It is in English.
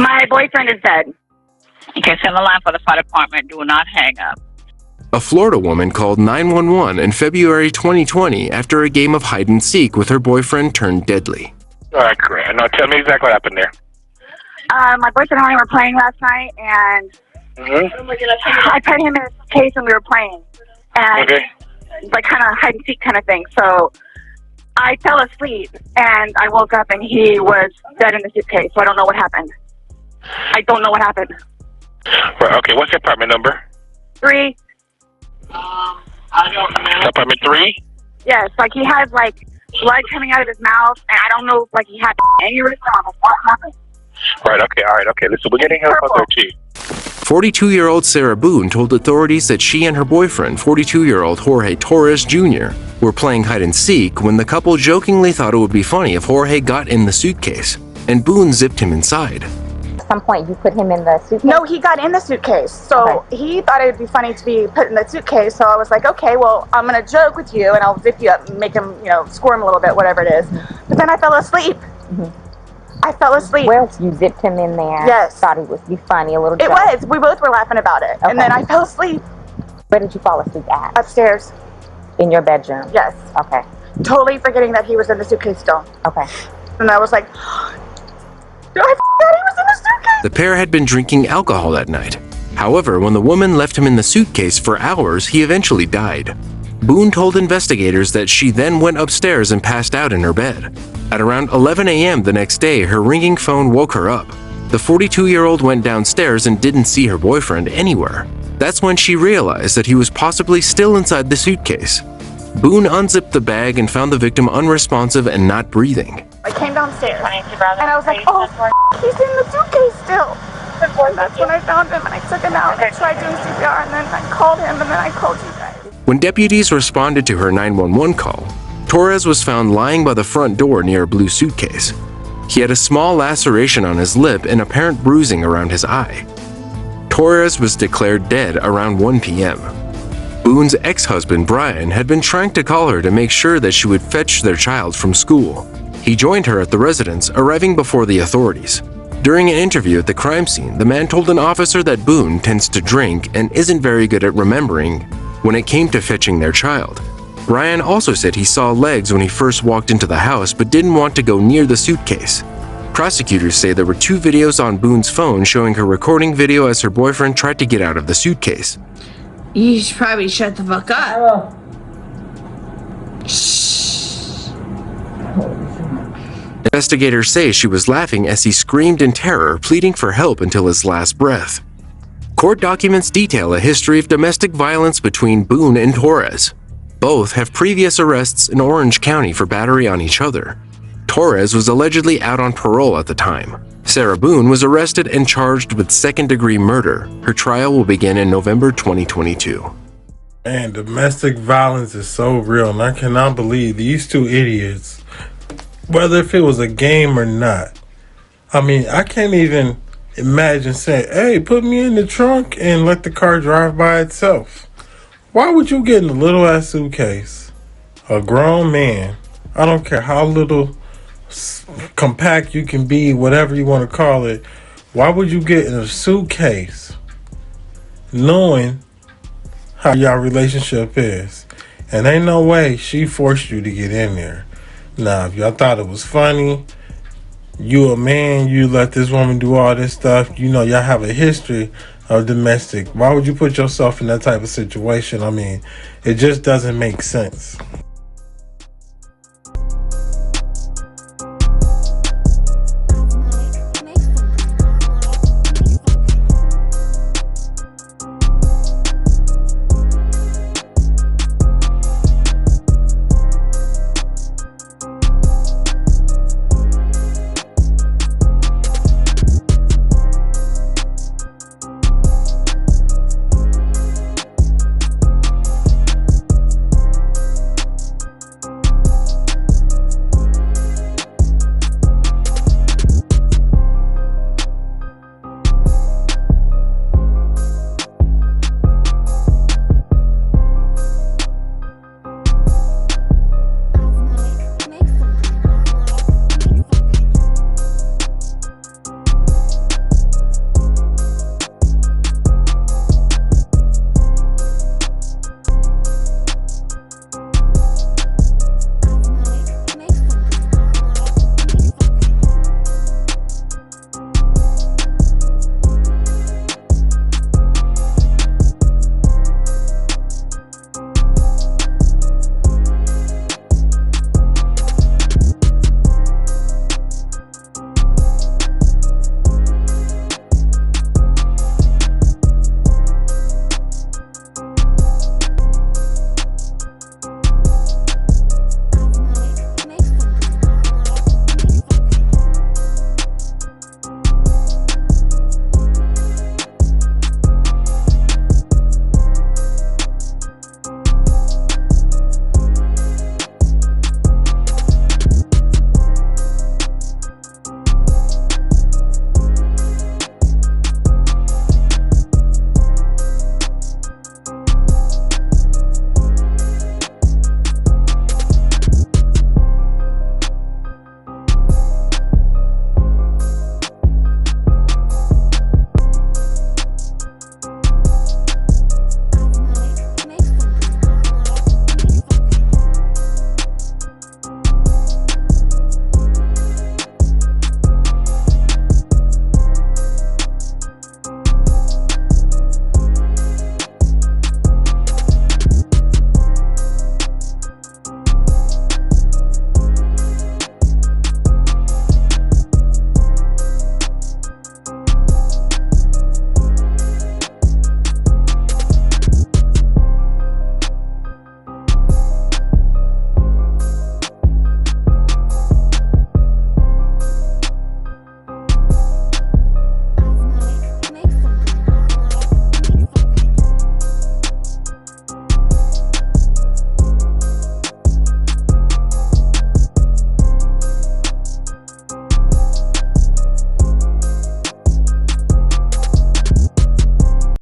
My boyfriend is dead. Okay, send the line for the fire department. Do not hang up. A Florida woman called 911 in February 2020 after a game of hide and seek with her boyfriend turned deadly. All right, great. Now tell me exactly what happened there. My boyfriend and I were playing last night, and I put him in his case and we were playing. And like kind of hide and seek kind of thing. So I fell asleep and I woke up and he was dead in the suitcase. So I don't know what happened. I don't know what happened. Right, okay, what's your apartment number? 3. Apartment 3? Yes, like he had like blood coming out of his mouth, and I don't know if like he had aneurysm or what happened. Right, okay, all right, okay. Listen, we're getting help on 13. 42-year-old Sarah Boone told authorities that she and her boyfriend, 42-year-old Jorge Torres Jr., were playing hide and seek when the couple jokingly thought it would be funny if Jorge got in the suitcase, and Boone zipped him inside. At some point, you put him in the suitcase? No, he got in the suitcase. So he thought it would be funny to be put in the suitcase. So I was like, okay, well, I'm going to joke with you and I'll zip you up and make him, squirm a little bit, whatever it is. But then I fell asleep. I fell asleep. Well, you zipped him in there. Yes. Thought it would be funny, a little joke. It was. We both were laughing about it. Okay. And then I fell asleep. Where did you fall asleep at? Upstairs. In your bedroom? Yes. Okay. Totally forgetting that he was in the suitcase still. Okay. And I was like, I thought he was in the suitcase. The pair had been drinking alcohol that night. However, when the woman left him in the suitcase for hours, he eventually died. Boone told investigators that she then went upstairs and passed out in her bed. At around 11 a.m. the next day, her ringing phone woke her up. The 42-year-old went downstairs and didn't see her boyfriend anywhere. That's when she realized that he was possibly still inside the suitcase. Boone unzipped the bag and found the victim unresponsive and not breathing. I came downstairs and I was like, oh, he's in the suitcase still. And that's when I found him and I took him out and I tried doing CPR and then I called him and then I called you guys. When deputies responded to her 911 call, Torres was found lying by the front door near a blue suitcase. He had a small laceration on his lip and apparent bruising around his eye. Torres was declared dead around 1 p.m. Boone's ex-husband, Brian, had been trying to call her to make sure that she would fetch their child from school. He joined her at the residence, arriving before the authorities. During an interview at the crime scene, the man told an officer that Boone tends to drink and isn't very good at remembering when it came to fetching their child. Brian also said he saw legs when he first walked into the house but didn't want to go near the suitcase. Prosecutors say there were 2 videos on Boone's phone showing her recording video as her boyfriend tried to get out of the suitcase. You should probably shut the fuck up. Investigators say she was laughing as he screamed in terror, pleading for help until his last breath. Court documents detail a history of domestic violence between Boone and Torres. Both have previous arrests in Orange County for battery on each other. Torres was allegedly out on parole at the time. Sarah Boone was arrested and charged with second-degree murder. Her trial will begin in November 2022. And domestic violence is so real, and I cannot believe these 2 idiots, whether if it was a game or not. I mean, I can't even imagine saying, hey, put me in the trunk and let the car drive by itself. Why would you get in a little-ass suitcase? A grown man, I don't care how little compact you can be, whatever you want to call it, why would you get in a suitcase knowing how y'all relationship is? And ain't no way she forced you to get in there. Now, if y'all thought it was funny, you a man, you let this woman do all this stuff, y'all have a history of domestic. Why would you put yourself in that type of situation? I mean, it just doesn't make sense.